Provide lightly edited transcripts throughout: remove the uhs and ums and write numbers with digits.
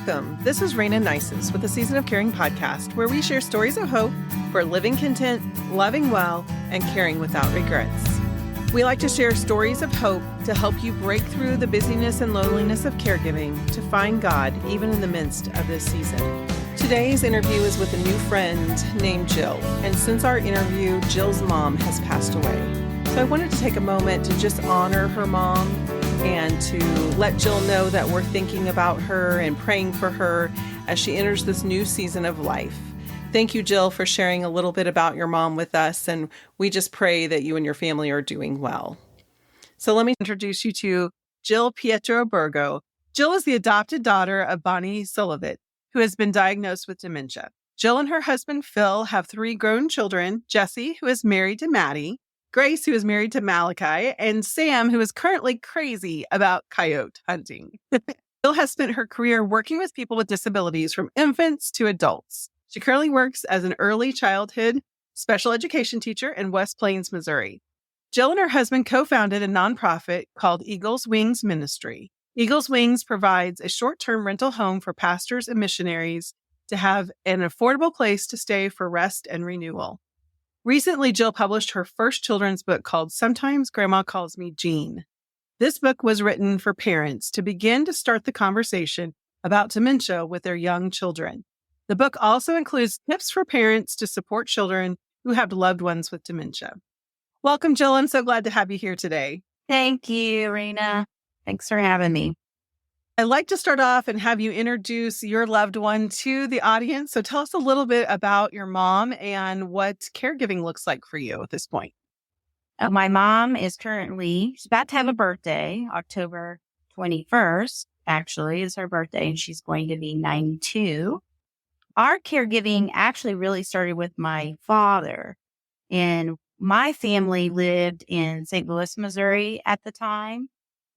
Welcome. This is Raina Nices with the Season of Caring podcast, where we share stories of hope for living content, loving well, and caring without regrets. We like to share stories of hope to help you break through the busyness and loneliness of caregiving to find God even in the midst of this season. Today's interview is with a new friend named Jill, and since our interview, Jill's mom has passed away. So I wanted to take a moment to just honor her mom and to let Jill know that we're thinking about her and praying for her as she enters this new season of life. Thank you, Jill, for sharing a little bit about your mom with us, and we just pray that you and your family are doing well. So let me introduce you to Jill Pietroburgo. Jill is the adopted daughter of Bonnie Sullivan, who has been diagnosed with dementia. Jill and her husband, Phil, have 3 grown children, Jesse, who is married to Maddie, Grace, who is married to Malachi, and Sam, who is currently crazy about coyote hunting. Jill has spent her career working with people with disabilities from infants to adults. She currently works as an early childhood special education teacher in West Plains, Missouri. Jill and her husband co-founded a nonprofit called Eagle's Wings Ministry. Eagle's Wings provides a short-term rental home for pastors and missionaries to have an affordable place to stay for rest and renewal. Recently, Jill published her first children's book called Sometimes Grandma Calls Me Jean. This book was written for parents to begin to start the conversation about dementia with their young children. The book also includes tips for parents to support children who have loved ones with dementia. Welcome, Jill. I'm so glad to have you here today. Thank you, Raina. Thanks for having me. I'd like to start off and have you introduce your loved one to the audience. So tell us a little bit about your mom and what caregiving looks like for you at this point. My mom is she's about to have a birthday, October 21st, actually, is her birthday, and she's going to be 92. Our caregiving actually really started with my father, and my family lived in St. Louis, Missouri at the time,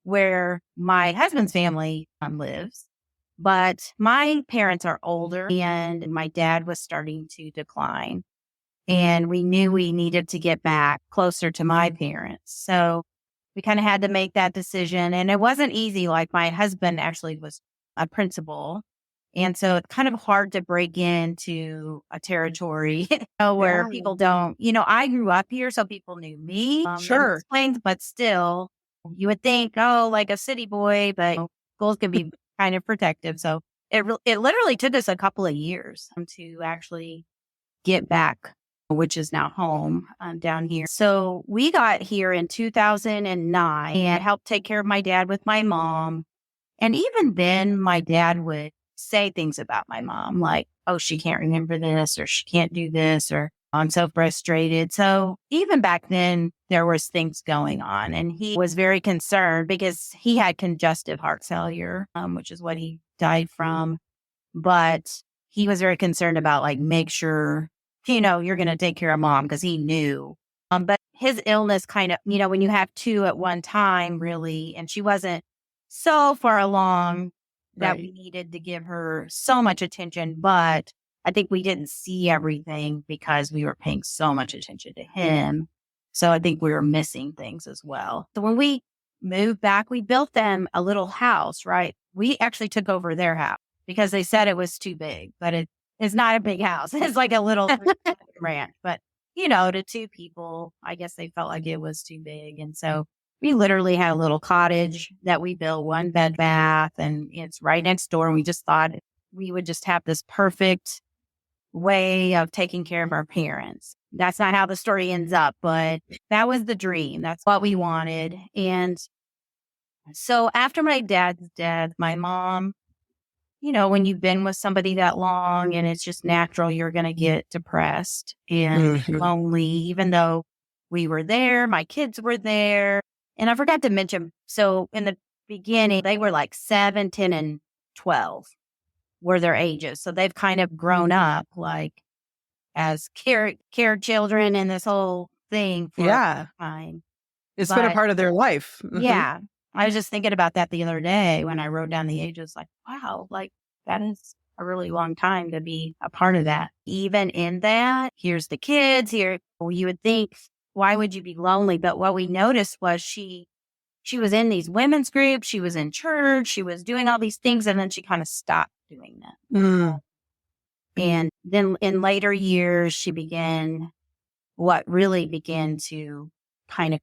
where my husband's family lives. But my parents are older, and my dad was starting to decline. And we knew we needed to get back closer to my parents. So we kind of had to make that decision. And it wasn't easy. Like, my husband actually was a principal. And so it's kind of hard to break into a territory where people don't, I grew up here, so people knew me. Sure. Explains, but still, you would think, like a city boy, but schools can be kind of protective. So it literally took us a couple of years to actually get back, which is now home down here. So we got here in 2009 and helped take care of my dad with my mom. And even then, my dad would say things about my mom, like, oh, she can't remember this, or she can't do this, or I'm so frustrated. So even back then, there was things going on, and he was very concerned because he had congestive heart failure, which is what he died from. But he was very concerned about, like, make sure, you're going to take care of mom, because he knew. But his illness kind of, when you have 2 at one time, really, and she wasn't so far along that we needed to give her so much attention, but I think we didn't see everything because we were paying so much attention to him. So I think we were missing things as well. So when we moved back, we built them a little house, right? We actually took over their house because they said it was too big, but it's not a big house. It's like a little ranch. But, to 2 people, I guess they felt like it was too big. And so we literally had a little cottage that we built, 1 bed, bath, and it's right next door. And we just thought we would just have this perfect way of taking care of our parents. That's not how the story ends up, but that was the dream. That's what we wanted. And so after my dad's death, my mom, when you've been with somebody that long and it's just natural, you're going to get depressed and lonely, even though we were there, my kids were there. And I forgot to mention, so in the beginning, they were like 7, 10, and 12 were their ages. So they've kind of grown up like as care children and this whole thing for a time. It's been a part of their life. Yeah. I was just thinking about that the other day when I wrote down the ages, like, wow, like that is a really long time to be a part of that. Even in that, here's the kids here. You would think, why would you be lonely? But what we noticed was she was in these women's groups. She was in church. She was doing all these things. And then she kind of stopped doing that. Mm. And then in later years, what really began to kind of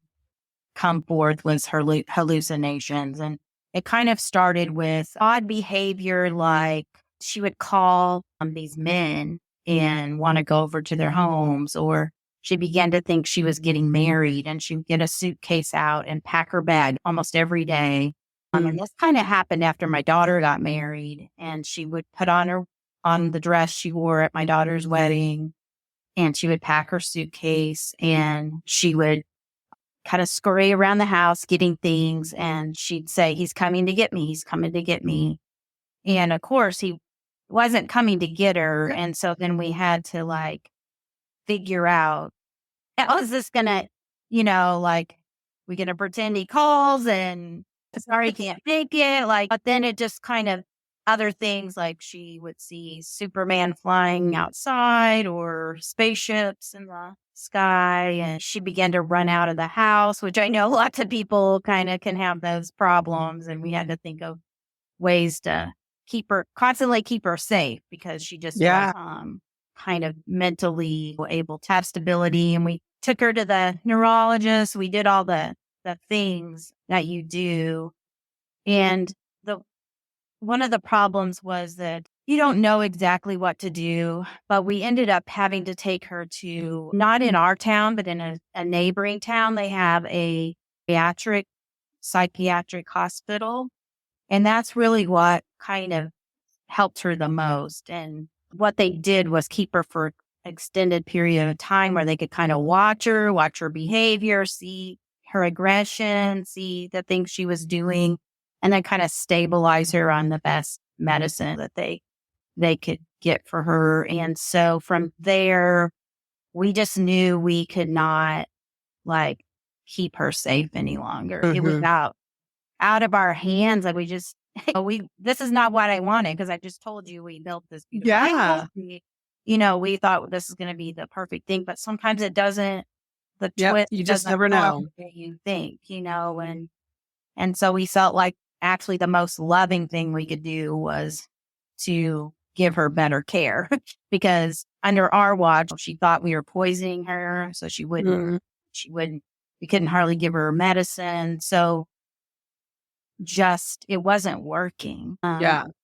come forth was her hallucinations. And it kind of started with odd behavior, like she would call these men and want to go over to their homes, or she began to think she was getting married, and she would get a suitcase out and pack her bag almost every day. And this kind of happened after my daughter got married, and she would put on the dress she wore at my daughter's wedding, and she would pack her suitcase, and she would kind of scurry around the house getting things, and she'd say, "He's coming to get me. He's coming to get me." And of course, he wasn't coming to get her. And so then we had to like figure out, how is this gonna, we gonna pretend he calls and sorry, can't make it. But then it just kind of other things, like she would see Superman flying outside or spaceships in the sky, and she began to run out of the house, which I know lots of people kind of can have those problems. And we had to think of ways to constantly keep her safe, because she just was kind of mentally able to have stability. And we took her to the neurologist. We did all the things that you do. And one of the problems was that you don't know exactly what to do, but we ended up having to take her to, not in our town, but in a neighboring town. They have a psychiatric hospital. And that's really what kind of helped her the most. And what they did was keep her for an extended period of time where they could kind of watch her behavior, see her aggression, see the things she was doing, and then kind of stabilize her on the best medicine that they could get for her. And so from there, we just knew we could not keep her safe any longer. It was out of our hands. Like this is not what I wanted, because I just told you we built this beautiful house. We thought this is going to be the perfect thing, but sometimes it doesn't. The twist, you just never know what you think, and so we felt like actually the most loving thing we could do was to give her better care, because under our watch, she thought we were poisoning her, so she wouldn't, we couldn't hardly give her medicine. So it wasn't working.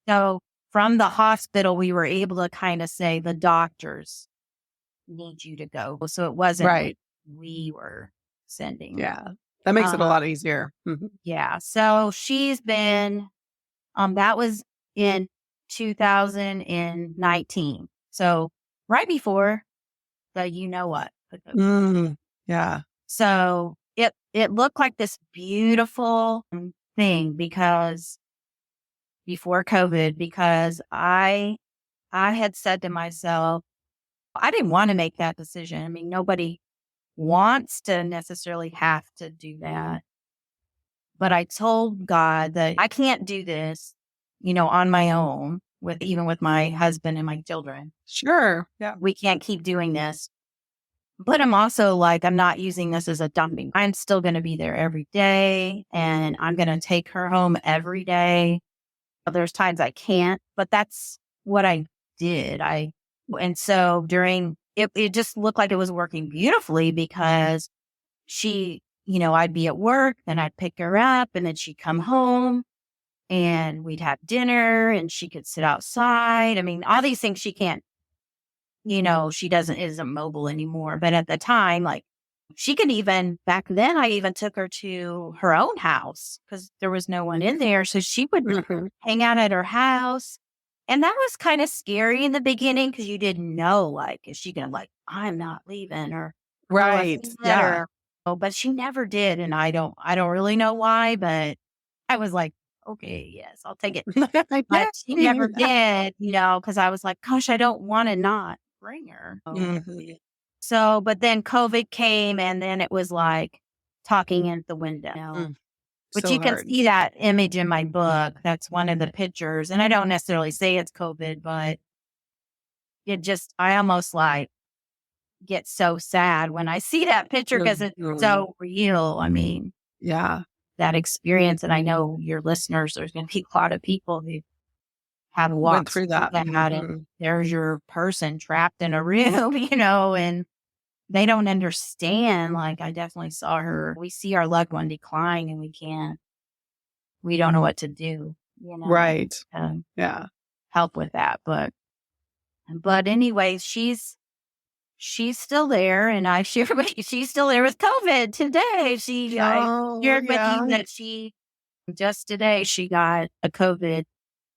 So from the hospital, we were able to kind of say, the doctors need you to go. So it wasn't we were sending. Yeah. That makes it a lot easier. Yeah. So she's been, that was in 2019. So right before the, what. Yeah. So it looked like this beautiful thing because before COVID, because I had said to myself, I didn't want to make that decision. I mean, nobody wants to necessarily have to do that. But I told God that I can't do this, on my own, even with my husband and my children. Sure. Yeah. We can't keep doing this. But I'm also I'm not using this as a dumping. I'm still going to be there every day, and I'm going to take her home every day. There's times I can't, but that's what I did. And so it just looked like it was working beautifully, because she, I'd be at work, then I'd pick her up, and then she'd come home and we'd have dinner, and she could sit outside. I mean, all these things she can't, she isn't mobile anymore. But at the time, she could back then, I even took her to her own house because there was no one in there. So she would hang out at her house. And that was kind of scary in the beginning, because you didn't know, is she going to I'm not leaving, or right. Yeah. But she never did. And I don't really know why, but I was like, okay, yes, I'll take it. But she never did, because I was like, gosh, I don't want to not bring her. So, but then COVID came, and then it was talking in the window. But you can see that image in my book. That's one of the pictures. And I don't necessarily say it's COVID, but I almost get so sad when I see that picture, because it's so real. I mean, yeah, that experience. And I know your listeners, there's going to be a lot of people who have Went walks through through that. that, Mhm. and there's your person trapped in a room, and they don't understand. Like, I definitely saw her. We see our loved one decline, and we don't know what to do, Right. to Yeah. help with that. But anyways, she's still there, and I share with you, she's still there with COVID today. I Oh, shared with yeah. you that just today, she got a COVID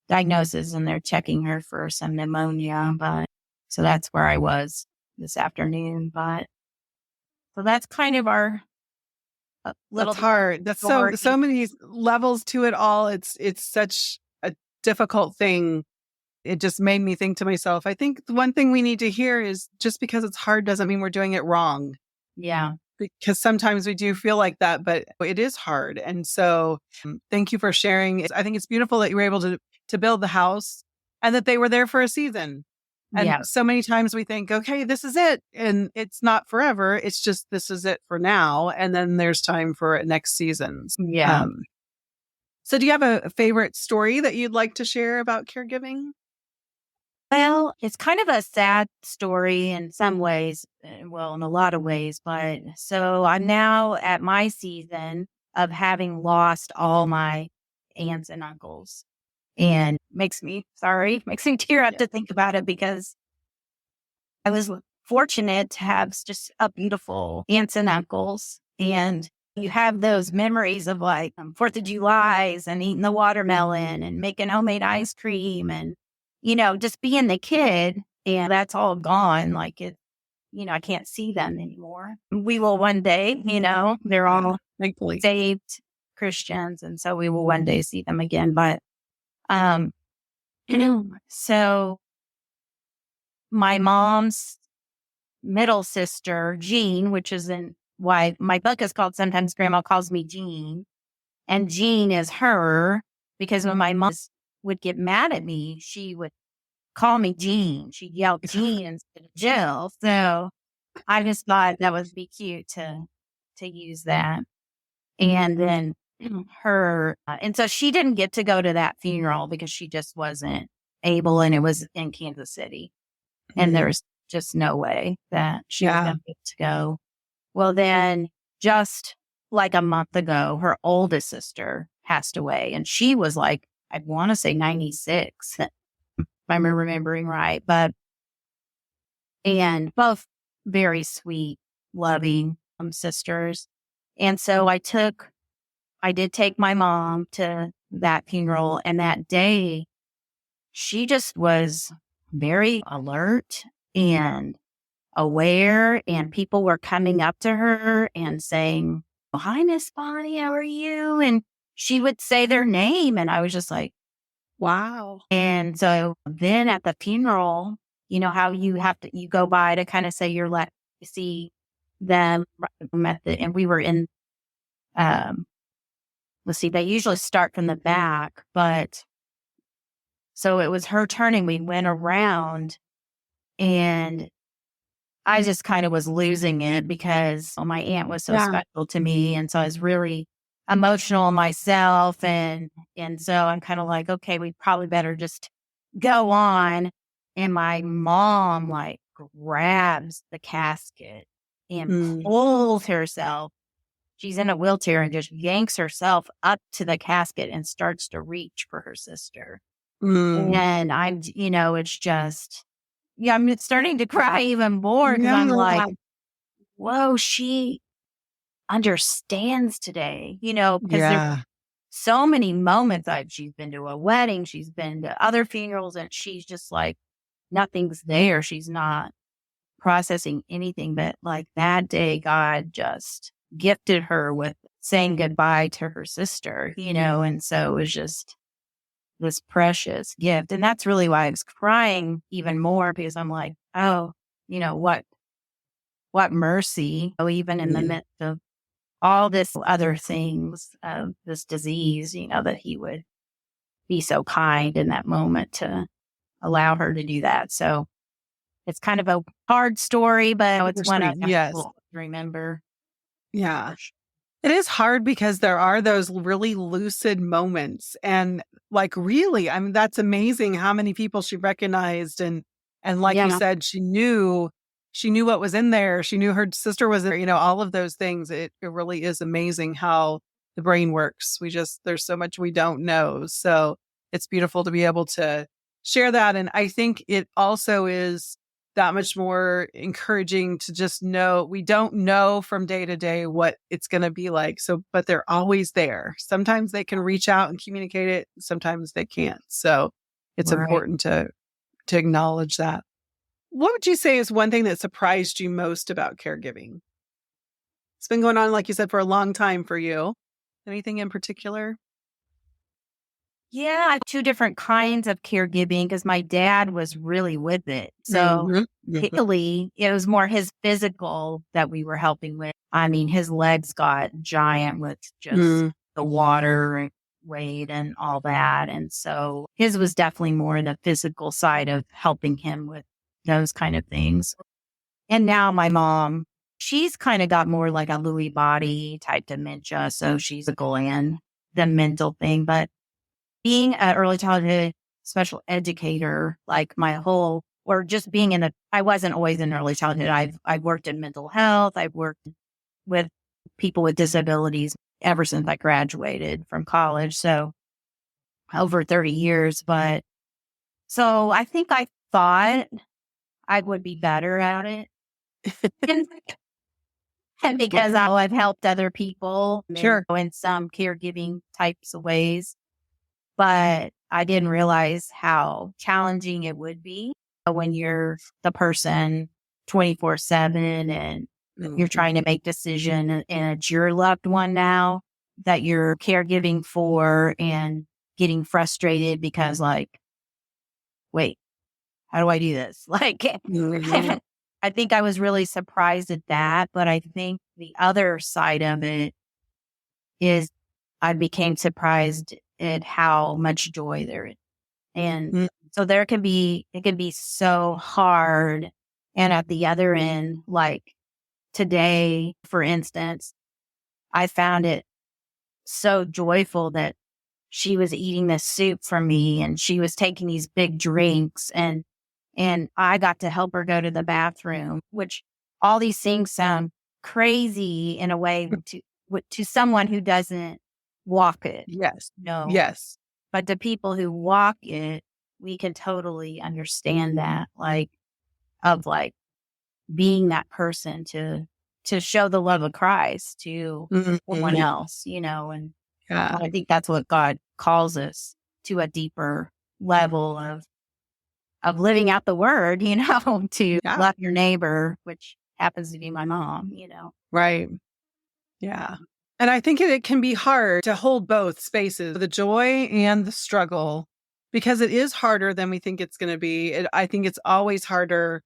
diagnosis, and they're checking her for some pneumonia. So that's where I was this afternoon. So that's kind of our little That's hard. That's story. so many levels to it all. It's such a difficult thing. It just made me think to myself, I think the one thing we need to hear is just because it's hard doesn't mean we're doing it wrong. Yeah. Because sometimes we do feel like that, but it is hard. And so thank you for sharing. I think it's beautiful that you were able to build the house and that they were there for a season. And Yeah. so many times we think, okay, this is it. And it's not forever. It's just, this is it for now. And then there's time for next seasons. Yeah. So do you have a favorite story that you'd like to share about caregiving? Well, it's kind of a sad story in some ways. Well, in a lot of ways. But so I'm now at my season of having lost all my aunts and uncles. And makes me tear up Yeah. to think about it, because I was fortunate to have just a beautiful aunts and uncles. And you have those memories of like 4th of July's and eating the watermelon and making homemade ice cream and, just being the kid. And that's all gone. Like I can't see them anymore. We will one day, they're all Thankfully. saved Christians. And so we will one day see them again. But, um, so my mom's middle sister, Jean, which is why my book is called Sometimes Grandma Calls Me Jean. And Jean is her, because when my mom would get mad at me, she would call me Jean. She'd yell Jean instead of Jill. So I just thought that would be cute to use that. And then and so she didn't get to go to that funeral because she just wasn't able, and it was in Kansas City. And there's just no way that she was going to get to go. Well, then just like a month ago, her oldest sister passed away, and she was like, I want to say 96, if I'm remembering right. And both very sweet, loving sisters. And so I did take my mom to that funeral, and that day she just was very alert and aware, and people were coming up to her and saying, "Oh, hi, Miss Bonnie, how are you?" And she would say their name, and I was just like, wow. and so then at the funeral, how you go by to kind of say you're let see them method. And we were in, let's see, they usually start from the back, but so it was her turning. We went around, and I just kind of was losing it because my aunt was so special to me. And so I was really emotional myself. And so I'm kind of like, okay, we probably better just go on. And my mom like grabs the casket and pulls herself. She's in a wheelchair and just yanks herself up to the casket and starts to reach for her sister. And it's just, I'm starting to cry even more because I'm like, whoa, she understands today, because there's so many moments she's been to a wedding, she's been to other funerals, and she's just like, nothing's there. She's not processing anything. But like that day, God just gifted her with saying goodbye to her sister, and so it was just this precious gift. And that's really why I was crying even more, because I'm like, oh, what mercy, even in the midst of all this other things of this disease, that he would be so kind in that moment to allow her to do that. So it's kind of a hard story, but it's one I Yes. will remember. Yeah. It is hard because there are those really lucid moments. And like, really, I mean, that's amazing how many people she recognized. And like you Yeah. said, she knew what was in there. She knew her sister was there, all of those things. It really is amazing how the brain works. There's so much we don't know. So it's beautiful to be able to share that. And I think it also is that much more encouraging to just know we don't know from day to day what it's going to be like. So, but they're always there. Sometimes they can reach out and communicate it. Sometimes they can't. So it's Right. important to acknowledge that. What would you say is one thing that surprised you most about caregiving? It's been going on, like you said, for a long time for you. Anything in particular? Yeah, I have two different kinds of caregiving because my dad was really with it. So Mhm. Mhm. really, it was more his physical that we were helping with. I mean, his legs got giant with just Mm. the water and weight and all that. And so his was definitely more the physical side of helping him with those kind of things. And now my mom, she's kind of got more like a Lewy body type dementia. So she's a and the mental thing. But being an early childhood special educator, like my whole, or just being I wasn't always in early childhood. I've worked in mental health. I've worked with people with disabilities ever since I graduated from college. So over 30 years. But so I think I thought I would be better at it. And because I've helped other people Sure. in some caregiving types of ways. But I didn't realize how challenging it would be when you're the person 24/7 and you're Mhm. trying to make decision and it's your loved one now that you're caregiving for and getting frustrated because like, wait, how do I do this? Like, Mhm. I think I was really surprised at that. But I think the other side of it is I became surprised at how much joy there is. And Mm. so it can be so hard. And at the other end, like today, for instance, I found it so joyful that she was eating this soup from me and she was taking these big drinks and I got to help her go to the bathroom, which all these things sound crazy in a way to someone who doesn't walk it. Yes. No, Yes. but the people who walk it, we can totally understand that, like, of like being that person to show the love of Christ to someone Mhm. else, and Yeah. I think that's what God calls us to a deeper level of living out the word, to Yeah. love your neighbor, which happens to be my mom. Right. Yeah. And I think it can be hard to hold both spaces, the joy and the struggle, because it is harder than we think it's going to be. I think it's always harder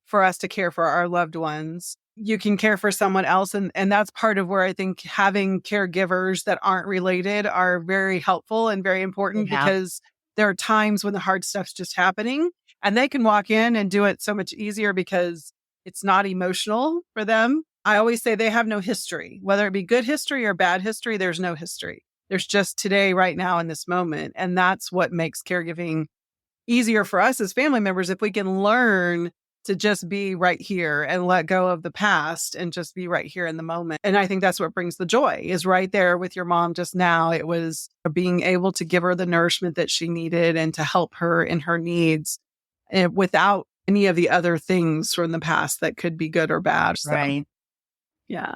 for us to care for our loved ones. You can care for someone else. And that's part of where I think having caregivers that aren't related are very helpful and very important Yeah. because there are times when the hard stuff's just happening and they can walk in and do it so much easier because it's not emotional for them. I always say they have no history, whether it be good history or bad history, there's no history. There's just today, right now, in this moment. And that's what makes caregiving easier for us as family members if we can learn to just be right here and let go of the past and just be right here in the moment. And I think that's what brings the joy is right there with your mom just now. It was being able to give her the nourishment that she needed and to help her in her needs without any of the other things from the past that could be good or bad. So, Right. yeah.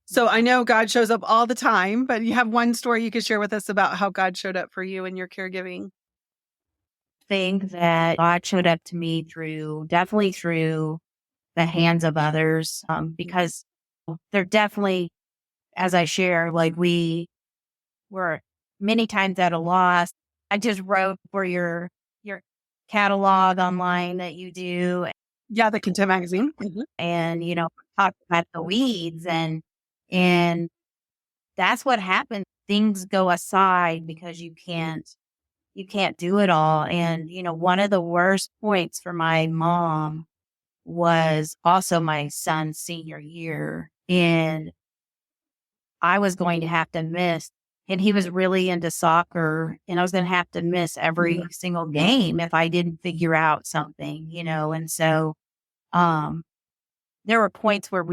So I know God shows up all the time, but you have one story you could share with us about how God showed up for you in your caregiving. Think that God showed up to me definitely through the hands of others, because they're definitely, as I share, like we were many times at a loss. I just wrote for your catalog online that you do, Yeah, the Content Magazine. Mhm. and talk about the weeds, and that's what happens. Things go aside because you can't do it all. And one of the worst points for my mom was also my son's senior year. And I was going to have to miss. And he was really into soccer, and I was going to have to miss every single game if I didn't figure out something, And so there were points where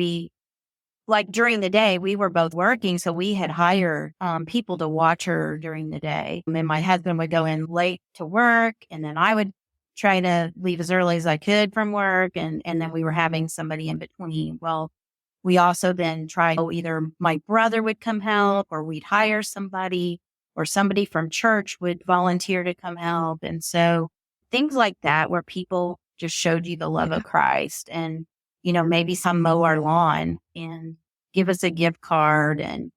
like during the day, we were both working. So we had hired people to watch her during the day. And my husband would go in late to work, and then I would try to leave as early as I could from work. And then we were having somebody in between. Well, we also then tried, either my brother would come help, or we'd hire somebody, or somebody from church would volunteer to come help. And so things like that, where people just showed you the love of Christ, and, maybe some mow our lawn and give us a gift card, and,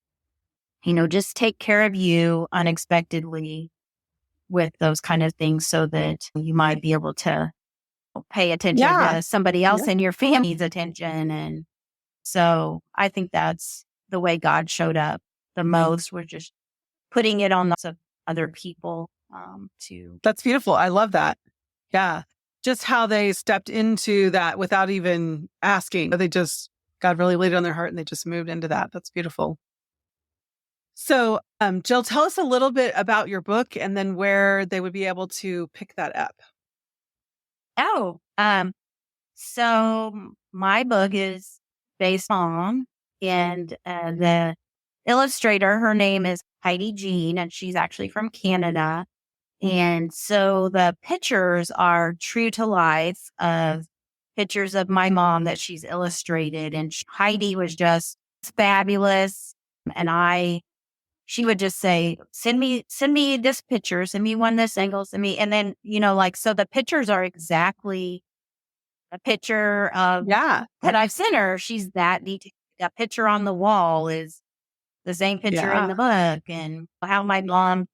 just take care of you unexpectedly with those kind of things, so that you might be able to pay attention to somebody else in your family's attention. And so I think that's the way God showed up the most. We're just putting it on the other people to. That's beautiful. I love that. Yeah. Just how they stepped into that without even asking. God really laid it on their heart and they just moved into that. That's beautiful. So, Jill, tell us a little bit about your book and then where they would be able to pick that up. So my book is based on, and the illustrator, her name is Heidi Jean, and she's actually from Canada. And so the pictures are true to life of pictures of my mom that she's illustrated. And Heidi was just fabulous. And she would just say, send me this picture, send me one this angle, send me. And then, so the pictures are exactly a picture of that I've sent her. She's that detailed. A picture on the wall is the same picture in the book, and how my mom's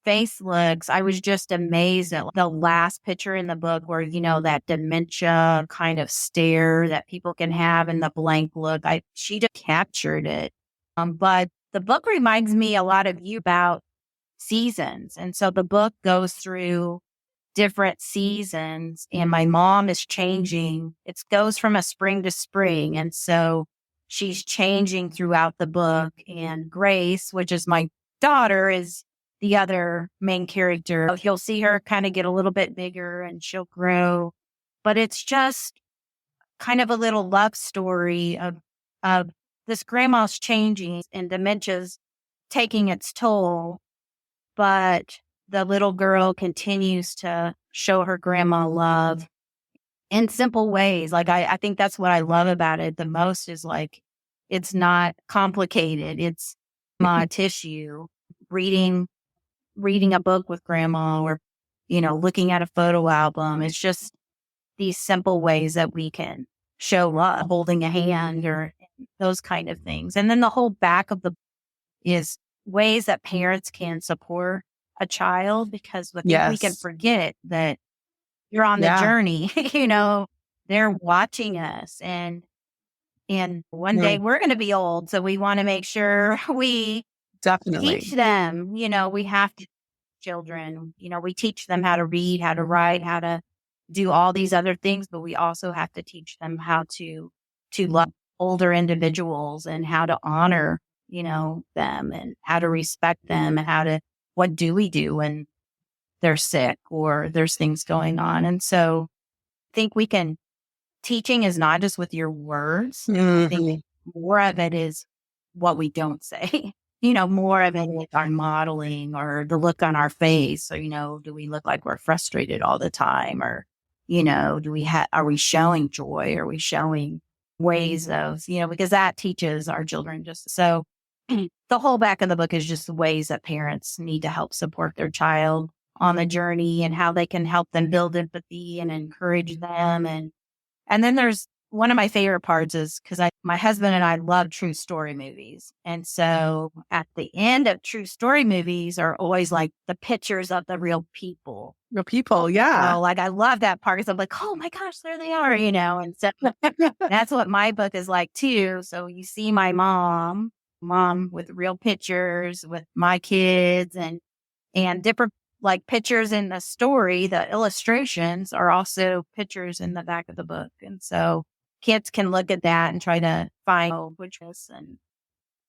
face looks. I was just amazed at the last picture in the book where, that dementia kind of stare that people can have and the blank look. She just captured it. But the book reminds me a lot of you about seasons. And so the book goes through different seasons, and my mom is changing. It goes from a spring to spring. And so she's changing throughout the book. And Grace, which is my daughter, is the other main character. You'll see her kind of get a little bit bigger and she'll grow. But it's just kind of a little love story of this grandma's changing and dementia's taking its toll. But the little girl continues to show her grandma love in simple ways. Like, I think that's what I love about it the most, is like, it's not complicated. It's my tissue, reading a book with grandma, or, looking at a photo album. It's just these simple ways that we can show love, holding a hand, or those kind of things. And then the whole back of the is ways that parents can support a child, because we can forget that you're on the journey. They're watching us, and one day we're going to be old. So we want to make sure we definitely teach them, we have to children, we teach them how to read, how to write, how to do all these other things, but we also have to teach them how to love older individuals, and how to honor, them, and how to respect them, and what do we do when they're sick or there's things going on. And so I think teaching is not just with your words. I think more of it is what we don't say. More of it is our modeling, or the look on our face. So, do we look like we're frustrated all the time? Or, are we showing joy? Are we showing ways of, because that teaches our children just so. The whole back of the book is just ways that parents need to help support their child on the journey, and how they can help them build empathy and encourage them. And then there's one of my favorite parts is because my husband and I love true story movies. And so at the end of true story movies are always like the pictures of the real people. Real people, yeah. Like, I love that part, because I'm like, oh my gosh, there they are, and so that's what my book is like too. So you see my mom with real pictures with my kids, and different like pictures in the story. The illustrations are also pictures in the back of the book. And so kids can look at that and try to find which was. And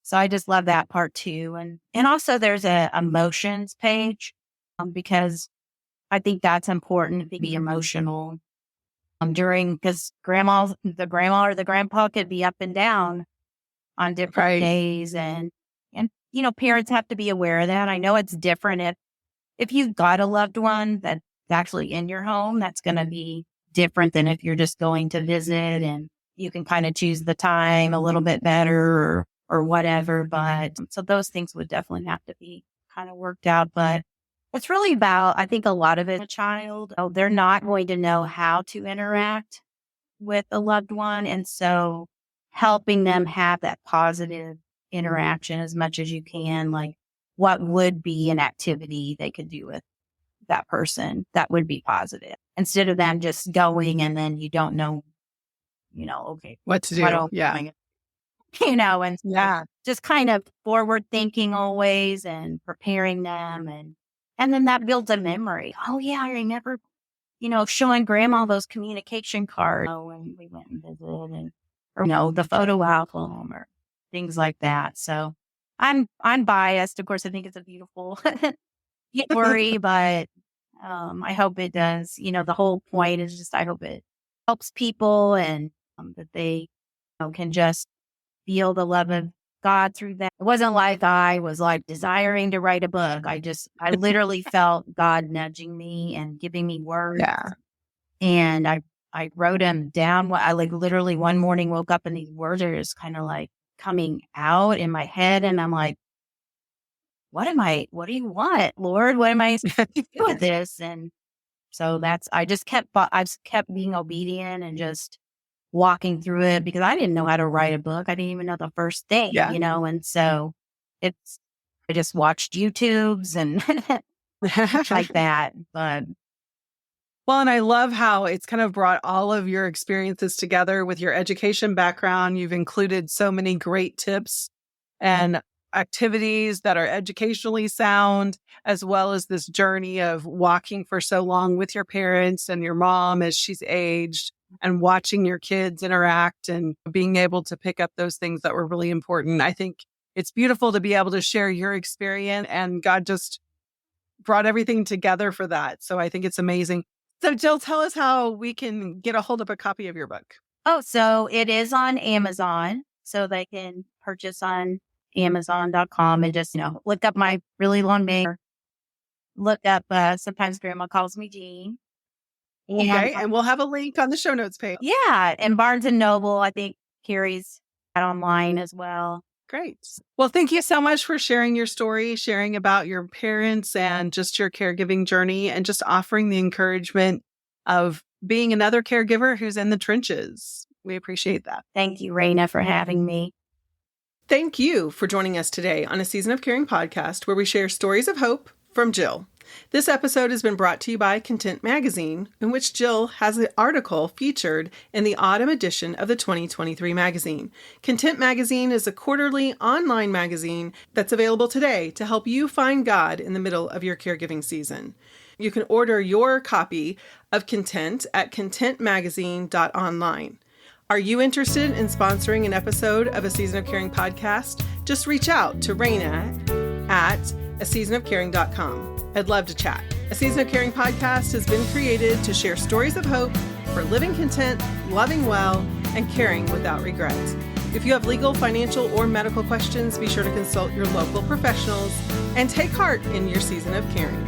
So I just love that part too. And also there's a emotions page because I think that's important to be emotional because the grandma or the grandpa could be up and down on different days. And, parents have to be aware of that. I know it's different if you've got a loved one that's actually in your home, that's going to be different than if you're just going to visit, and you can kind of choose the time a little bit better or whatever. But so those things would definitely have to be kind of worked out. But it's really about, I think a lot of it, a child, they're not going to know how to interact with a loved one. And so helping them have that positive interaction as much as you can, like what would be an activity they could do with that person that would be positive instead of them just going and then you don't know, okay, what to do. And just kind of forward thinking always and preparing them. And then that builds a memory. Oh yeah, I remember, showing grandma those communication cards when we went and visited, or the photo album or things like that. So I'm biased. Of course, I think it's a beautiful story, but I hope it does. The whole point is just I hope it helps people and that they can just feel the love of God through that. It wasn't like I was like desiring to write a book. I literally felt God nudging me and giving me words. Yeah. And I wrote them down. I literally one morning woke up and these words are just kind of like coming out in my head. And I'm like, what do you want, Lord? What am I supposed to do with this? And so I kept being obedient and just walking through it because I didn't know how to write a book. I didn't even know the first thing, and so I just watched YouTubes and like that. But well, and I love how it's kind of brought all of your experiences together with your education background. You've included so many great tips and activities that are educationally sound, as well as this journey of walking for so long with your parents and your mom as she's aged and watching your kids interact and being able to pick up those things that were really important. I think it's beautiful to be able to share your experience, and God just brought everything together for that. So I think it's amazing. So Jill, tell us how we can get a hold of a copy of your book. Oh, so it is on Amazon. So they can purchase on Amazon.com and just, look up my really long name. Look up, sometimes Grandma calls me Jean. Okay, and we'll have a link on the show notes page. Yeah, and Barnes & Noble, I think, carries that online as well. Great. Well, thank you so much for sharing your story, sharing about your parents and just your caregiving journey, and just offering the encouragement of being another caregiver who's in the trenches. We appreciate that. Thank you, Raina, for having me. Thank you for joining us today on a Season of Caring podcast where we share stories of hope from Jill. This episode has been brought to you by Content Magazine, in which Jill has an article featured in the autumn edition of the 2023 magazine. Content Magazine is a quarterly online magazine that's available today to help you find God in the middle of your caregiving season. You can order your copy of Content at contentmagazine.online. Are you interested in sponsoring an episode of a Season of Caring podcast? Just reach out to Raina at aseasonofcaring.com. I'd love to chat. A Season of Caring podcast has been created to share stories of hope for living content, loving well, and caring without regret. If you have legal, financial, or medical questions, be sure to consult your local professionals and take heart in your season of caring.